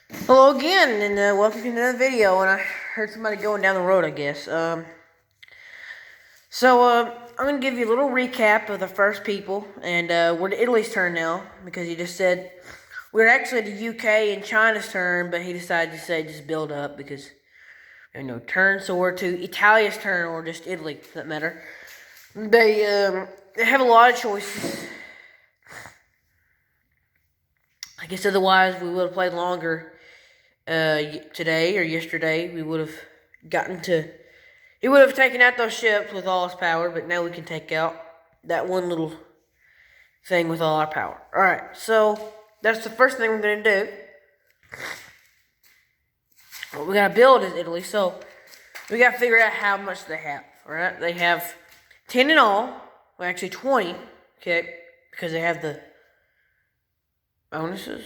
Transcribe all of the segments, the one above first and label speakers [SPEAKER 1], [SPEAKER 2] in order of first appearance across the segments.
[SPEAKER 1] Hello again, and welcome to another video. And I heard somebody going down the road, I guess. I'm gonna give you a little recap of the first people, and we're to Italy's turn now because he just said we're actually the UK and China's turn, but he decided to say just build up because turn. So we're to Italia's turn or just Italy, for that matter. They have a lot of choices. I guess otherwise we would have played longer. Today or yesterday, we would have gotten to. He would have taken out those ships with all his power, but now we can take out that one little thing with all our power. Alright, so that's the first thing we're going to do. What we got to build is Italy, so we got to figure out how much they have. Alright, they have 10 in all. Well, actually 20, okay, because they have the bonuses.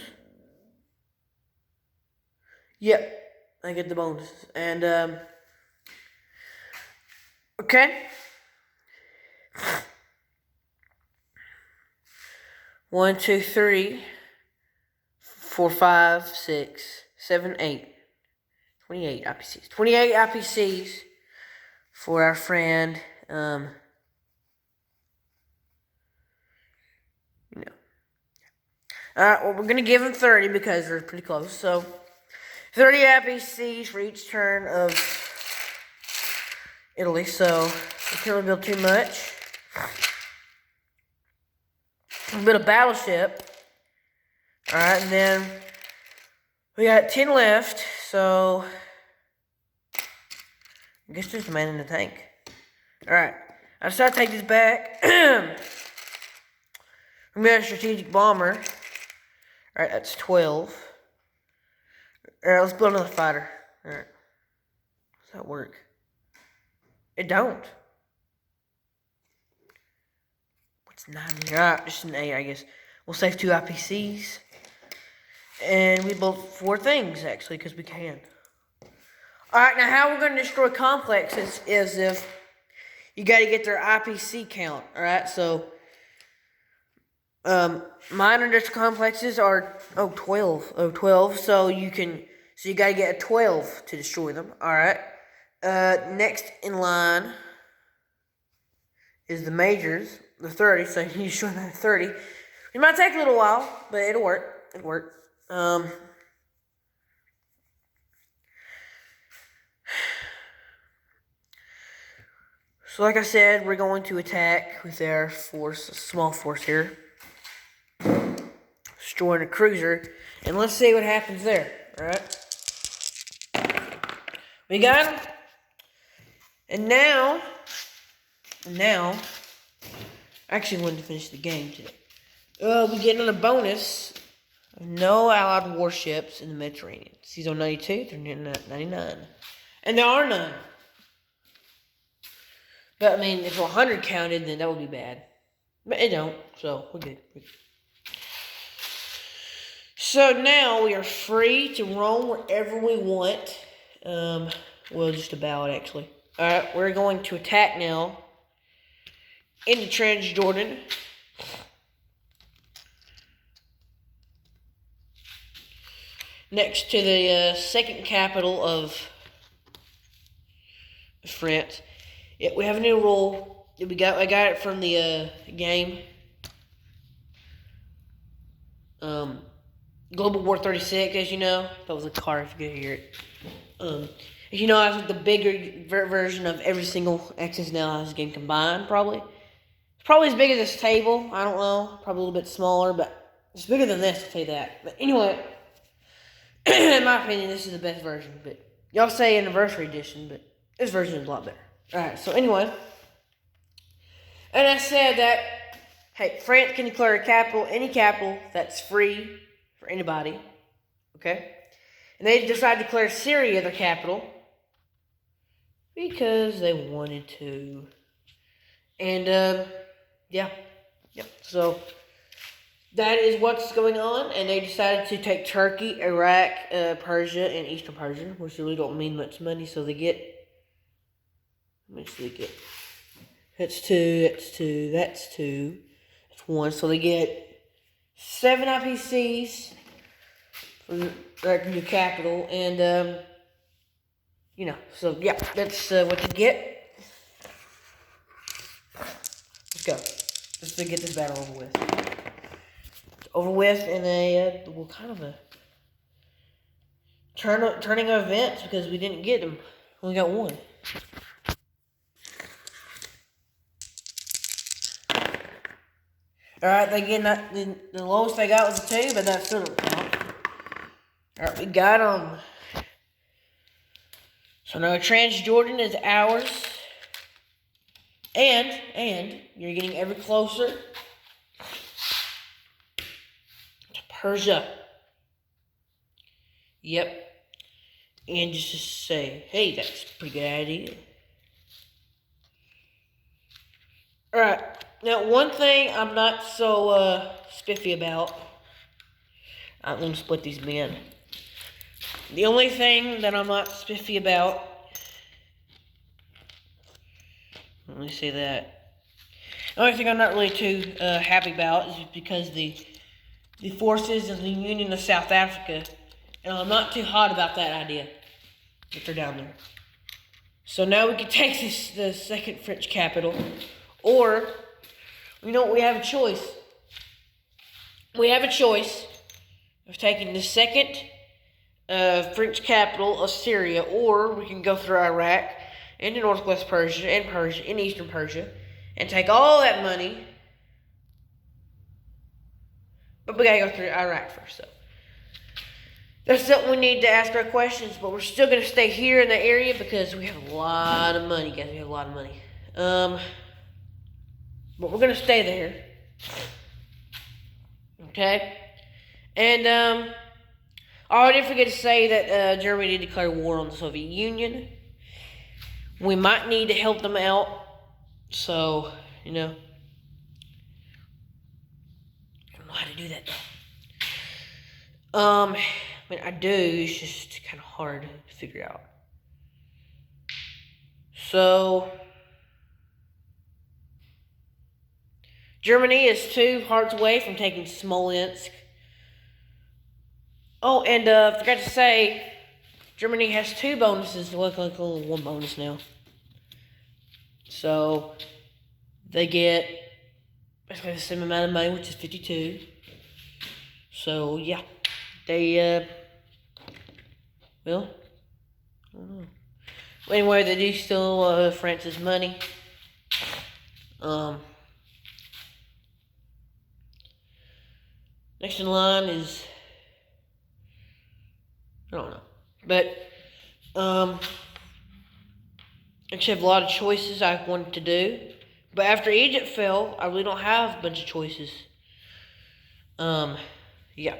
[SPEAKER 1] Yep, I get the bonuses. And, okay. 1, 2, 3, 4, 5, 6, 7, 8. 28 IPCs. 28 IPCs for our friend, Alright, well, we're going to give him 30 because they're pretty close. So, 30 IPCs for each turn of Italy. So, we can't really build too much. We'll build a battleship. Alright, and then we got 10 left. So, I guess there's a man in the tank. Alright, I decided to take this back. We got a strategic bomber. Alright, that's 12. Alright, let's build another fighter. Alright. Does that work? It don't. What's 9 here? Alright, just an 8, I guess. We'll save 2 IPCs. And we built 4 things, actually, because we can. Alright, now how we're going to destroy complexes is if you got to get their IPC count. Alright, so minor industrial complexes are 12. 12. So you got to get a 12 to destroy them. All right. Next in line is the majors, the 30. So you destroy them at 30. It might take a little while, but it'll work. It'll work. So like I said, we're going to attack with our force, a small force here. Destroying a cruiser, and let's see what happens there. Alright, we got him, and now I actually wanted to finish the game today. We get another bonus. No allied warships in the Mediterranean. Seas on 92, they're 99, and there are none. But I mean, if 100 counted, then that would be bad. But it don't, so we're good. So now we are free to roam wherever we want. Well, just about, actually. Alright, we're going to attack now into Transjordan. Next to the second capital of France. Yeah, we have a new rule. I got it from the game. Global War 36, as you know. That was a car, if you could hear it. As you know, I have the bigger version of every single X's now has game combined, probably. It's probably as big as this table. I don't know. Probably a little bit smaller, but it's bigger than this, I'll tell you that. But anyway, in my opinion, this is the best version. But y'all say Anniversary Edition, but this version is a lot better. Alright, so anyway. And I said that, hey, France can declare a capital, any capital that's free for anybody, okay? And they decided to declare Syria their capital because they wanted to. And, yeah. So, that is what's going on, and they decided to take Turkey, Iraq, Persia, and Eastern Persia, which really don't mean much money, so they get, how much do they get? That's 2, that's 1, so they get 7 IPCs their new capital, and you know. So yeah, that's what you get. Let's go. Let's get this battle over with. It's over with in a well, kind of a turning of events because we didn't get them. We only got one. Alright, again, the lowest they got was a 2, but that still don't count. Alright, we got them. So now Transjordan is ours. And you're getting ever closer to Persia. Yep. And just to say, hey, that's a pretty good idea. Alright. Now, one thing I'm not so spiffy about, I'm going to split these men. The only thing that I'm not spiffy about, let me say that. The only thing I'm not really too happy about is because the forces of the Union of South Africa, and I'm not too hot about that idea if they're down there. So now we can take the second French capital, or you know, we have a choice. We have a choice of taking the second French capital of Syria, or we can go through Iraq into northwest Persia and eastern Persia and take all that money. But we gotta go through Iraq first, so that's something we need to ask our questions. But we're still gonna stay here in the area because we have a lot of money, guys. We have a lot of money. But we're going to stay there. Okay? And, I did forget to say that Germany did declare war on the Soviet Union. We might need to help them out. So, you know. I don't know how to do that, though. I mean, I do. It's just kind of hard to figure out. So Germany is 2 hearts away from taking Smolensk. Oh, and forgot to say, Germany has 2 bonuses. Look, only 1 bonus now. So they get basically the same amount of money, which is 52. So yeah, they well, I don't know. But anyway, they do steal France's money. Next in line is, I don't know. But, actually have a lot of choices I wanted to do. But after Egypt fell, I really don't have a bunch of choices. Yeah.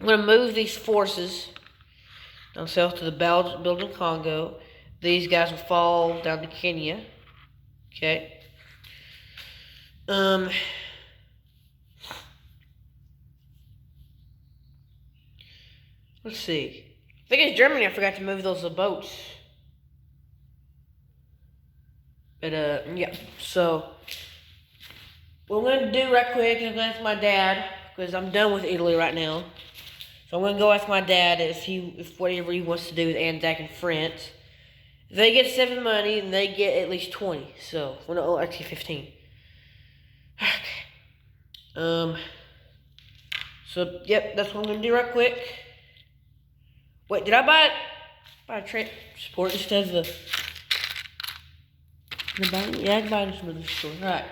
[SPEAKER 1] I'm going to move these forces down south to the Belgian Congo. These guys will fall down to Kenya. Okay. Let's see. I think it's Germany. I forgot to move those boats. But, yeah. So, what I'm going to do right quick is I'm going to ask my dad, because I'm done with Italy right now. So I'm going to go ask my dad if whatever he wants to do with Anzac and France. If they get 7 money, then they get at least 20. So, well, no, actually 15. Okay. So, yep, that's what I'm going to do right quick. Wait, did I buy a transport instead of the... Yeah, I can buy it from the store. Right.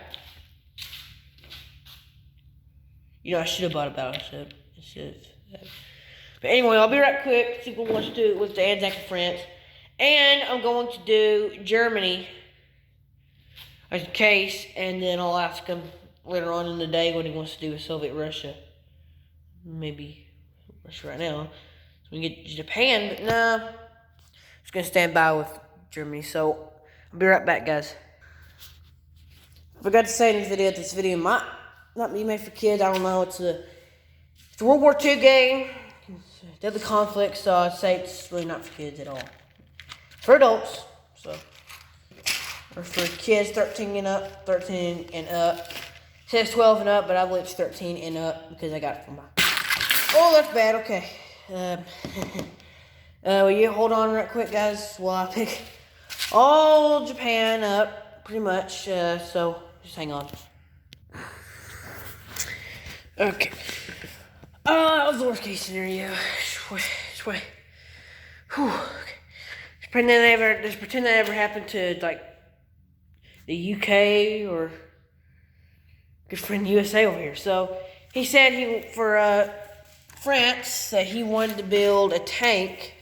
[SPEAKER 1] You know, I should have bought a battleship instead of that. But anyway, I'll be right quick. See what wants to do with the Anzac and France. And I'm going to do Germany as a case, and then I'll ask him later on in the day what he wants to do with Soviet Russia. Maybe Russia right now. So we can get Japan, but no. I'm just going to stand by with Germany. So I'll be right back, guys. Forgot to say in this video might not be made for kids. I don't know. It's a World War II game. Deadly conflict, so I'd say it's really not for kids at all. For adults, so. Or for kids 13 and up, says 12 and up, but I believe it's 13 and up because I got it from my. Oh, that's bad. Okay. Will you hold on right quick, guys, while I pick all Japan up, pretty much. So just hang on. Okay. That was the worst case scenario. Just wait. Whew. Okay. Just pretend that ever happened to like the UK or good friend USA over here. So he said for France that he wanted to build a tank.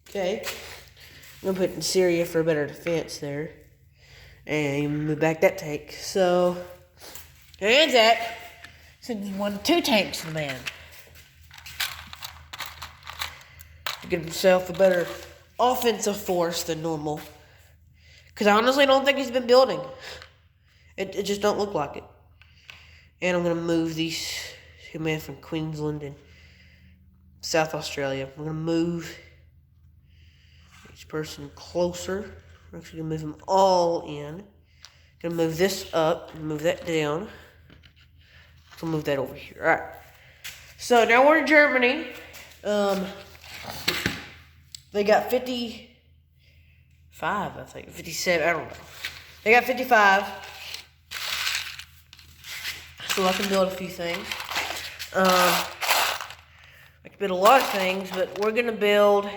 [SPEAKER 1] Okay, I'm gonna put it in Syria for a better defense there, and move back that tank. So and Zach said he wanted 2 tanks in the man to give himself a better offensive force than normal. Because I honestly don't think he's been building. It just don't look like it. And I'm going to move these 2 men from Queensland and South Australia. I'm going to move each person closer. I'm actually going to move them all in. Going to move this up, move that down. So move that over here. All right. So now we're in Germany. They got 55, I think. 57, I don't know. They got 55. So I can build a few things. I can build a lot of things, but we're going to build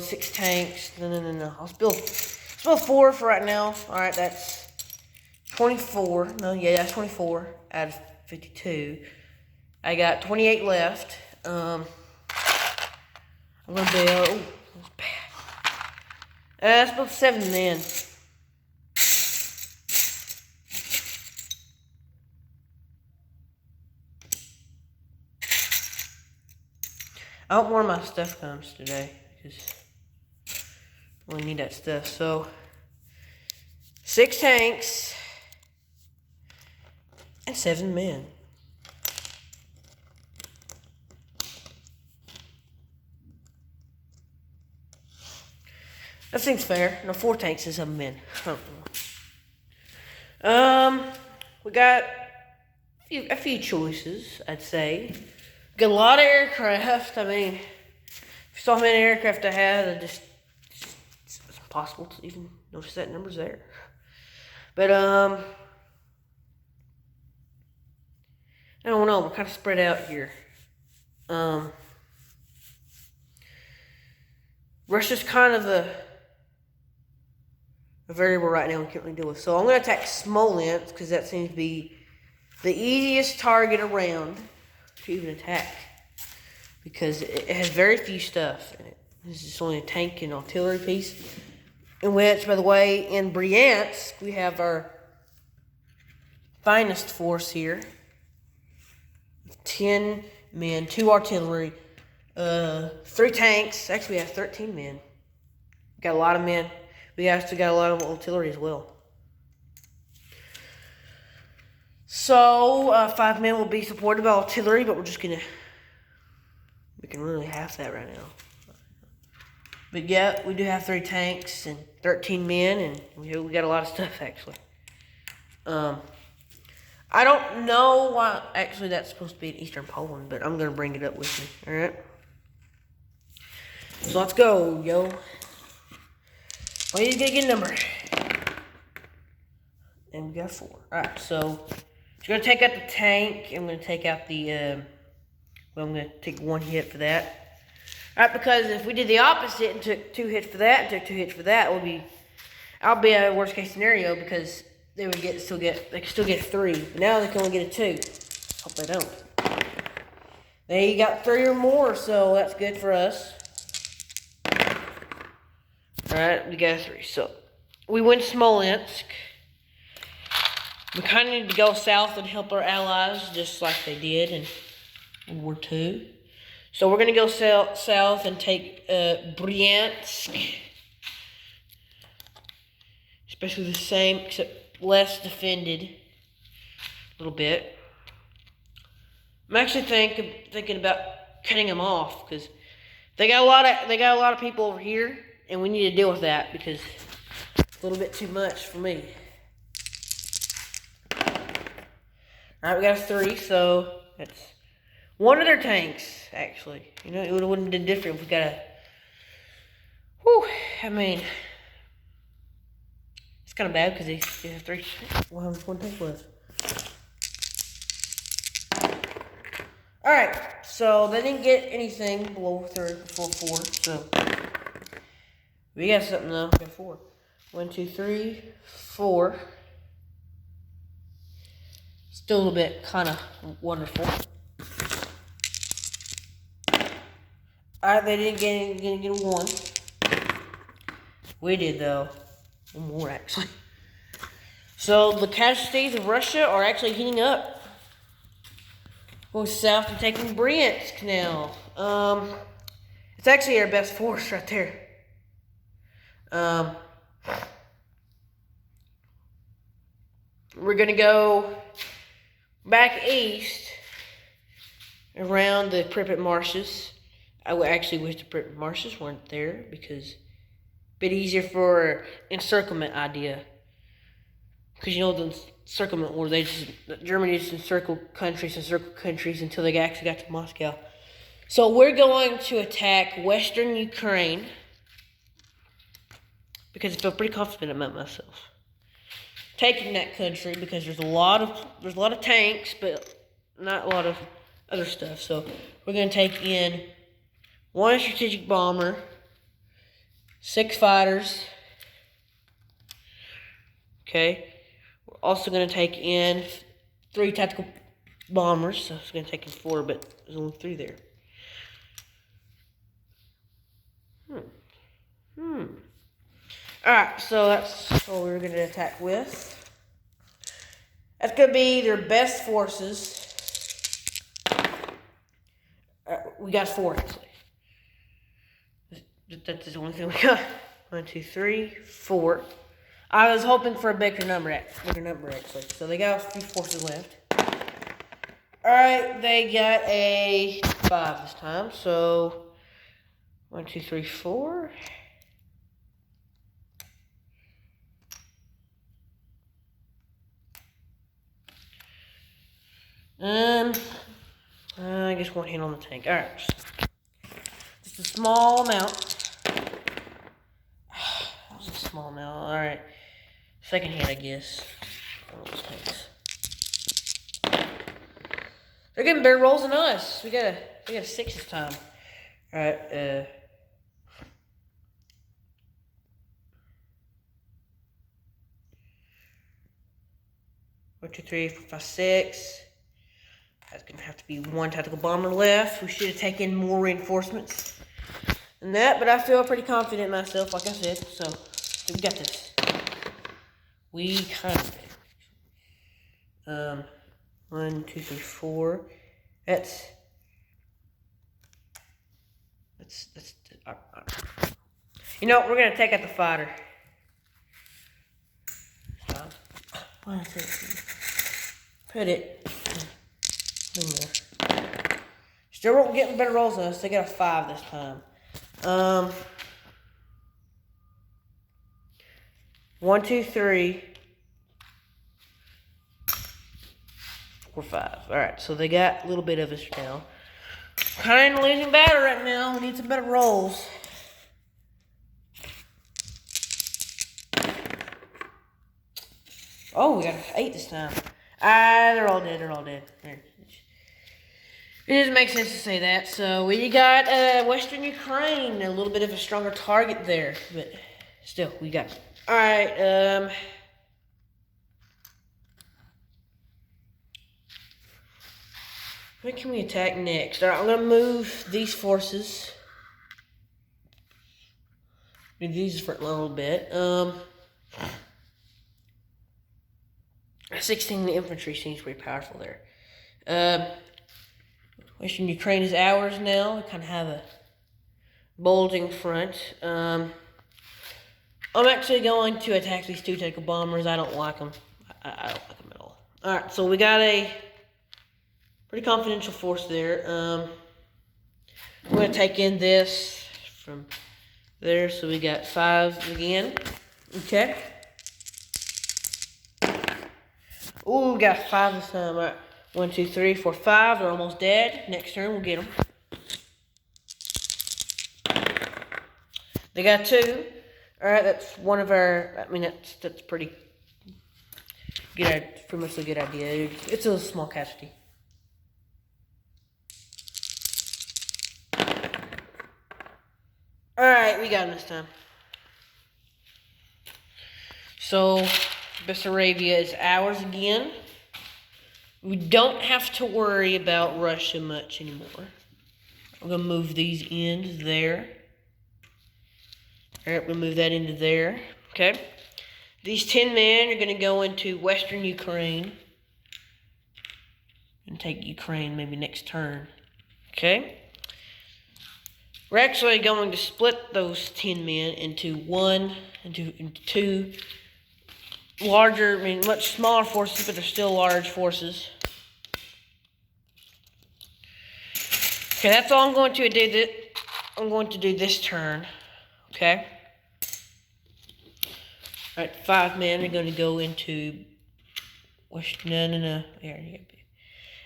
[SPEAKER 1] 6 tanks. No. Let's build 4 for right now. All right, that's 24. No, yeah, that's 24 out of 52. I got 28 left. I'm gonna build. Oh, that's bad. Let's build 7 then. I hope more of my stuff comes today because I really need that stuff. So 6 tanks and 7 men. That seems fair. No, 4 tanks and 7 men. We got a few choices, I'd say. Got a lot of aircraft. I mean, if you saw how many aircraft I had, it's impossible to even notice that number's there. But I don't know. We're kind of spread out here. Russia's kind of a variable right now we can't really deal with. So I'm going to attack Smolensk because that seems to be the easiest target around to even attack. Because it has very few stuff in it. This is only a tank and artillery piece. In which, by the way, in Bryansk, we have our finest force here. 10 men, 2 artillery, 3 tanks. Actually, we have 13 men. Got a lot of men. We actually got a lot of artillery as well. So, 5 men will be supported by artillery, but we can really half that right now. But yeah, we do have 3 tanks and 13 men, and we got a lot of stuff actually. I don't know why actually that's supposed to be in Eastern Poland, but I'm gonna bring it up with me. All right. So let's go, yo. Well, you get a good number. And we got 4. Alright, so I'm gonna take out the tank. I'm gonna take out the I'm gonna take 1 hit for that. Alright, because if we did the opposite and took 2 hits for that and took 2 hits for that, I'll be a worst case scenario because they could still get 3. But now they can only get a 2. Hope they don't. They got 3 or more, so that's good for us. Alright, we got a 3. So we win Smolensk. We kind of need to go south and help our allies, just like they did in World War II. So we're going to go south and take Bryansk. Especially the same, except less defended a little bit. I'm actually thinking about cutting them off because they got a lot of people over here, and we need to deal with that because a little bit too much for me. Alright, we got a 3, so that's one of their tanks, actually. You know, it would have been different if we got a... Whew, I mean... It's kind of bad because they have 3... Well, one tank left. Alright, so they didn't get anything below 3 before 4, so... We got something though. We got 4. 1, 2, 3, 4. Still a little bit kind of wonderful. Alright, they didn't get 1. We did though. 1 more actually. So the casualties of Russia are actually heating up. Going south and taking Bryansk Canal. It's actually our best force right there. We're gonna go back east around the Pripyat marshes. I would actually wish the Pripyat marshes weren't there because a bit easier for encirclement idea. Because you know the encirclement war, Germany just encircled countries until they actually got to Moscow. So we're going to attack Western Ukraine because I feel pretty confident about myself taking that country because there's a lot of tanks, but not a lot of other stuff. So we're gonna take in 1 strategic bomber, 6 fighters. Okay, we're also gonna take in 3 tactical bombers. So it's gonna take in 4, but there's only 3 there. Alright, so that's what we're going to attack with. That's going to be their best forces. We got 4, actually. That's the only thing we got. 1, 2, 3, 4. I was hoping for a bigger number, actually. So they got a few forces left. Alright, they got a 5 this time. So, 1, 2, 3, 4. I guess 1 hand on the tank. Alright. Just a small amount. That was a small amount. Alright. Second hand, I guess. They're getting better rolls than us. We got a 6 this time. Alright, 1, 2, 3, 4, 5, 6. That's gonna have to be 1 tactical bomber left. We should have taken more reinforcements than that, but I feel pretty confident in myself, like I said. So we got this. We kind of did. 1, 2, 3, 4. That's. You know, we're gonna take out the fighter. Put it in there. Still getting better rolls than us. They got a 5 this time. 1, 2, 3, 4, 5. Alright, so they got a little bit of us now. Kind of losing battle right now. We need some better rolls. Oh, we got an 8 this time. They're all dead. It doesn't make sense to say that. So we got Western Ukraine, a little bit of a stronger target there, but still, we got it. All right. What can we attack next? All right, I'm gonna move these forces. Move these for a little bit. 16 infantry seems pretty powerful there. Western Ukraine is ours now. We kind of have a bulging front. I'm actually going to attack these 2 tactical bombers. I don't like them. I don't like them at all. Alright, so we got a pretty confidential force there. We're going to take in this from there. So we got 5 again. Okay. Ooh, we got 5 this time. All right. 1, 2, 3, 4, 5. They're almost dead. Next turn, we'll get them. They got 2. All right, that's one of our. I mean, that's pretty good. Pretty much a good idea. It's a small casualty. All right, we got them this time. So, Bessarabia is ours again. We don't have to worry about Russia much anymore. I'm going to move these into there. Alright, we'll move that into there. Okay. These 10 men are going to go into Western Ukraine. And take Ukraine maybe next turn. Okay. We're actually going to split those 10 men into two larger, I mean, much smaller forces, but they're still large forces. Okay, that's all I'm going to do. I'm going to do this turn. Okay. All right, 5 men are going to go into no. Here.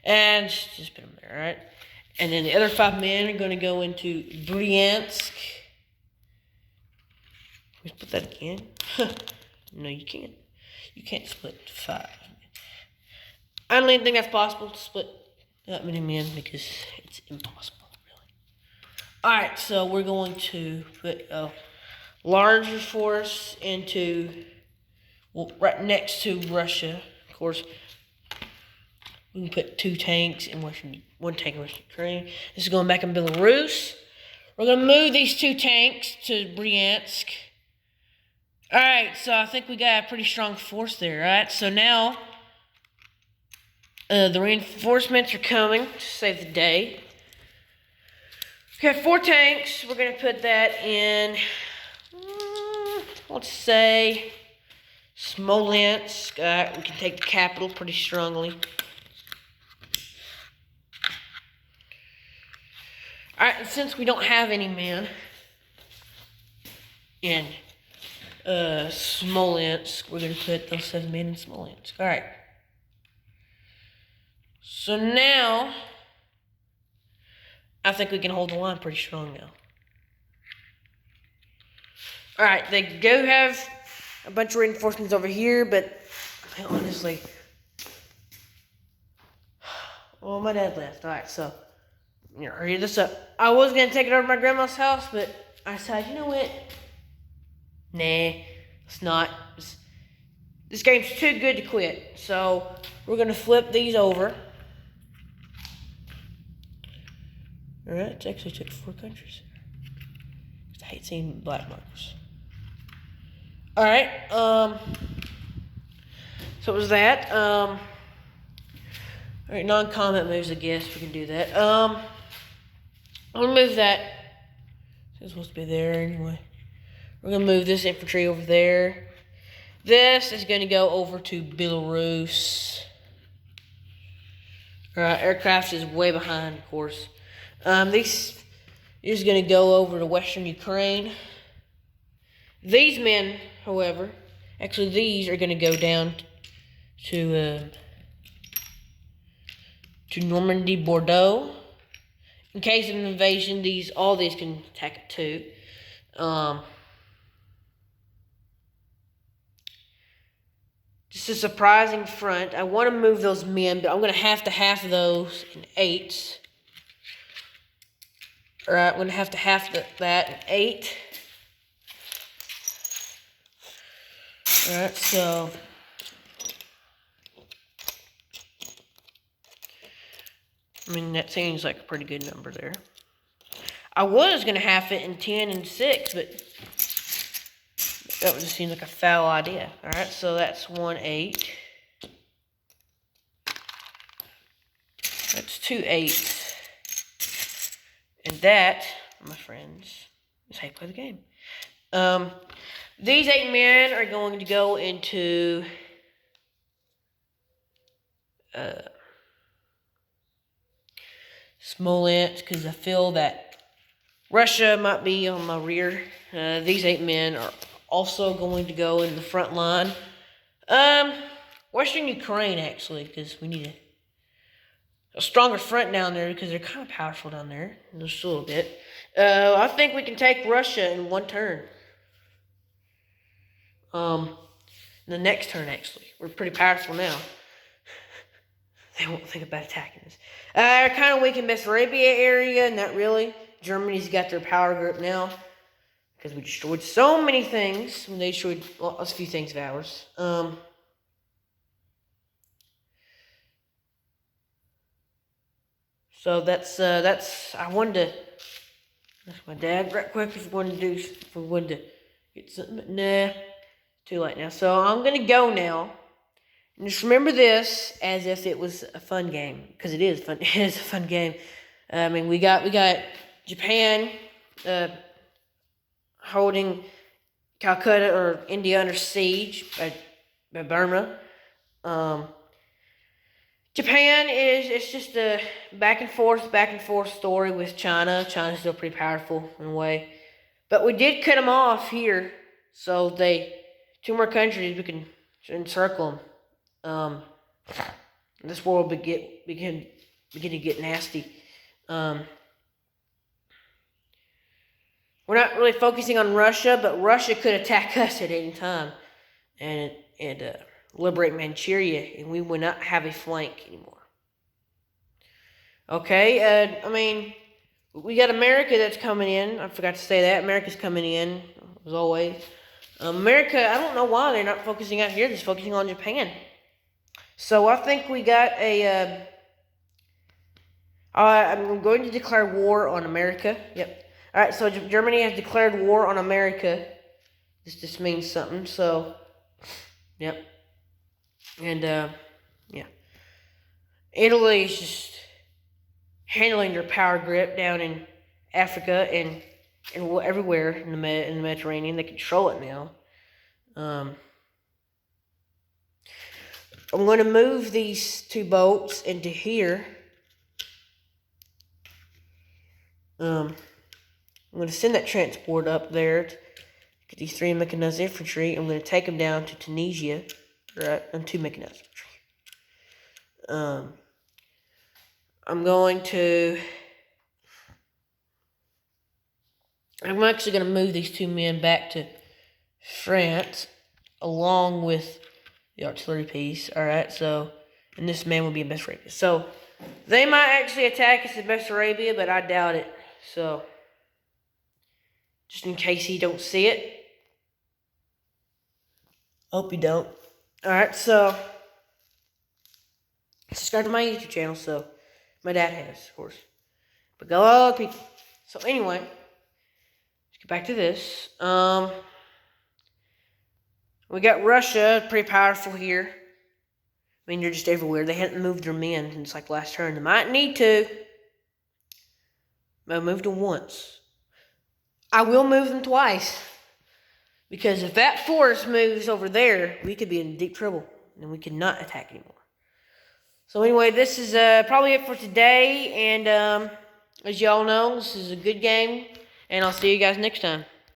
[SPEAKER 1] And just put them there. All right. And then the other 5 men are going to go into Bryansk. Let's put that again. No, you can't. You can't split 5. I don't even think that's possible to split that many men because it's impossible, really. Alright, so we're going to put a larger force into, well, right next to Russia. Of course, we can put 2 tanks in one tank in Western Ukraine. This is going back in Belarus. We're going to move these 2 tanks to Bryansk. Alright, so I think we got a pretty strong force there, right? So now, the reinforcements are coming to save the day. We have 4 tanks. We're going to put that in, let's say, Smolensk. We can take the capital pretty strongly. Alright, and since we don't have any men in Smolensk, we're going to put those 7 men in Smolensk. Alright. So now, I think we can hold the line pretty strong now. Alright, they do have a bunch of reinforcements over here, but honestly, well, my dad left. Alright, so, hurry this up. I was going to take it over to my grandma's house, but I decided, you know what? Nah, it's not. This game's too good to quit. So, we're going to flip these over. Alright, it actually took 4 countries. I hate seeing black markers. Alright, so it was that. Alright, non-combat moves, I guess we can do that. I'm gonna move that. It's supposed to be there anyway. We're gonna move this infantry over there. This is gonna go over to Belarus. Alright, aircraft is way behind, of course. This is gonna go over to Western Ukraine. These men, however, actually these are gonna go down to Normandy, Bordeaux. In case of an invasion, all these can attack it too. Just a surprising front. I want to move those men, but I'm going to have those in 8s. Alright, I'm going to have that in 8. Alright, so I mean, that seems like a pretty good number there. I was going to have it in 10 and 6, but that would just seem like a foul idea. Alright, so that's 1 8. That's 2 8s. And that, my friends, is how you play the game. These 8 men are going to go into Smolensk, because I feel that Russia might be on my rear. These 8 men are also going to go in the front line. Western Ukraine, actually, because we need a stronger front down there because they're kind of powerful down there, just a little bit. I think we can take Russia in one turn. The next turn, actually. We're pretty powerful now. They won't think about attacking us. Kind of weak in Bessarabia area, not really. Germany's got their power grip now. Because we destroyed so many things. They destroyed a few things of ours. So that's I wanted to. That's my dad. Right quick, if we wanted to get something, but nah, too late now. So I'm gonna go now. And just remember this as if it was a fun game, because it is fun. It is a fun game. I mean, we got Japan holding Calcutta or India under siege by Burma. Japan it's just a back and forth story with China. China's still pretty powerful in a way, but we did cut them off here, so two more countries we can encircle them. This war will begin to get nasty. We're not really focusing on Russia, but Russia could attack us at any time and liberate Manchuria, and we would not have a flank anymore. Okay, I mean, we got America that's coming in. I forgot to say that. America's coming in, as always. America, I don't know why they're not focusing out here, just focusing on Japan. So I think we got I'm going to declare war on America. Yep. Alright, so Germany has declared war on America. This just means something, so, yep. And, yeah. Italy is just handling their power grip down in Africa and everywhere in the Mediterranean. They control it now. I'm going to move these two boats into here. I'm going to send that transport up there to get these 3 mechanized infantry. I'm going to take them down to Tunisia, right, and 2 mechanized infantry. I'm actually going to move these 2 men back to France, along with the artillery piece. Alright, so, and this man will be in Bessarabia. So, they might actually attack us in Bessarabia, but I doubt it. So, just in case you don't see it. Hope you don't. Alright, so, subscribe to my YouTube channel, so, my dad has, of course. But go other people. So, anyway, let's get back to this. We got Russia, pretty powerful here. I mean, they're just everywhere. They hadn't moved their men since, like, last turn. They might need to. I moved them once. I will move them twice. Because if that force moves over there, we could be in deep trouble. And we could not attack anymore. So anyway, this is probably it for today. And as y'all know, this is a good game. And I'll see you guys next time.